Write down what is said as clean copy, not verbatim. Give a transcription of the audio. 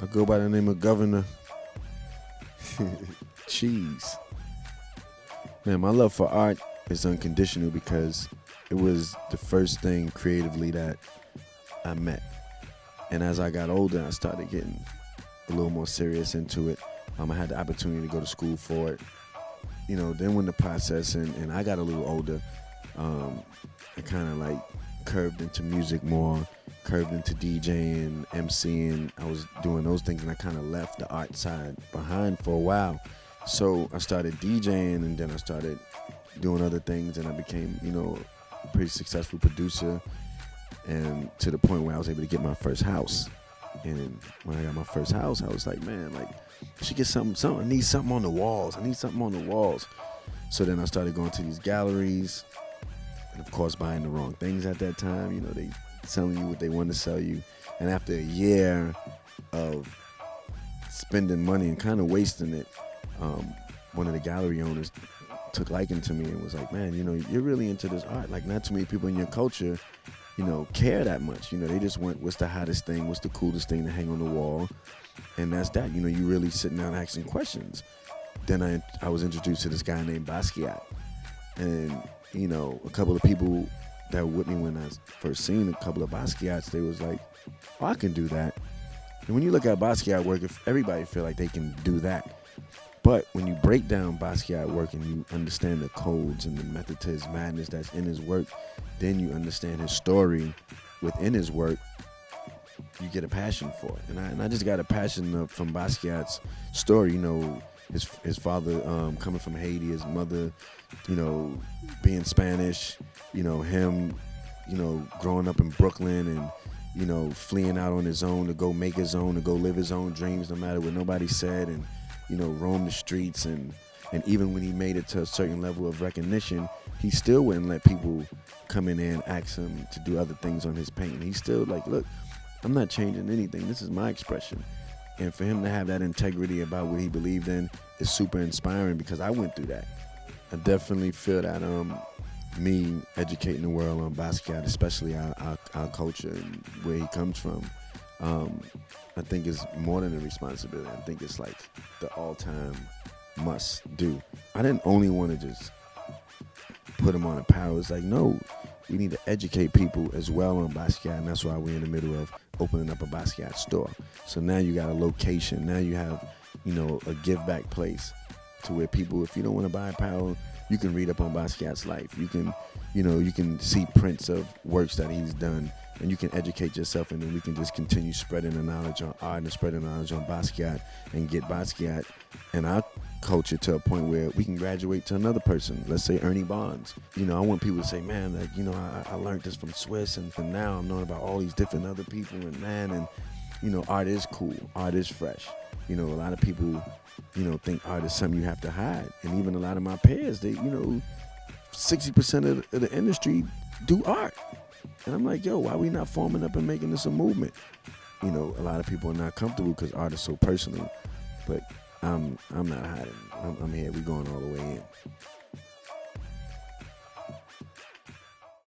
I go by the name of Governor Cheese. Man, my love for art is unconditional because it was the first thing creatively that I met. And as I got older, I started getting a little more serious into it. I had the opportunity to go to school for it. You know, then when the process and I got a little older, I kind of like curved into music more, curved into DJing, MCing. I was doing those things and I kind of left the art side behind for a while. So I started DJing and then I started doing other things and I became, you know, a pretty successful producer, and to the point where I was able to get my first house. And when I got my first house, I was like, man, like, I should get something. I need something on the walls. So then I started going to these galleries and, of course, buying the wrong things at that time. You know, they selling you what they want to sell you. And after a year of spending money and kind of wasting it, one of the gallery owners took liking to me and was like, man, you know, you're really into this art. Like, not too many people in your culture, you know, care that much. You know, they just want what's the hottest thing, what's the coolest thing to hang on the wall. And that's that. You know, you really sitting down asking questions. Then I was introduced to this guy named Basquiat. And, you know, a couple of people that were with me when I first seen a couple of Basquiats, they was like, oh, I can do that. And when you look at Basquiat work, if everybody feel like they can do that. But when you break down Basquiat work and you understand the codes and the method to his madness that's in his work, then you understand his story within his work, you get a passion for it. And I just got a passion from Basquiat's story. You know, his father coming from Haiti, his mother, you know, being Spanish, you know, him, you know, growing up in Brooklyn and, you know, fleeing out on his own to go make his own, to go live his own dreams no matter what nobody said, and, you know, roam the streets. And even when he made it to a certain level of recognition, he still wouldn't let people come in there and ask him to do other things on his painting. He's still like, look, I'm not changing anything. This is my expression. And for him to have that integrity about what he believed in is super inspiring because I went through that. I definitely feel that me educating the world on Basquiat, especially our culture and where he comes from, I think is more than a responsibility. I think it's like the all-time must do. I didn't only want to just put him on a power. It's like, no, we need to educate people as well on Basquiat, and that's why we're in the middle of opening up a Basquiat store. So now you got a location. Now you have, you know, a give-back place to where people, if you don't want to buy apparel, you can read up on Basquiat's life. You can, you know, you can see prints of works that he's done, and you can educate yourself, and then we can just continue spreading the knowledge on art and spreading the knowledge on Basquiat and get Basquiat and our culture to a point where we can graduate to another person. Let's say Ernie Barnes. You know, I want people to say, man, like, you know, I learned this from Swizz, and now I'm knowing about all these different other people, and man, and, you know, art is cool. Art is fresh. You know, a lot of people, you know, think art is something you have to hide. And even a lot of my peers, they, you know, 60% of the industry do art. And I'm like, yo, why we not forming up and making this a movement? You know, a lot of people are not comfortable because art is so personal. But I'm not hiding. I'm here. We're going all the way in.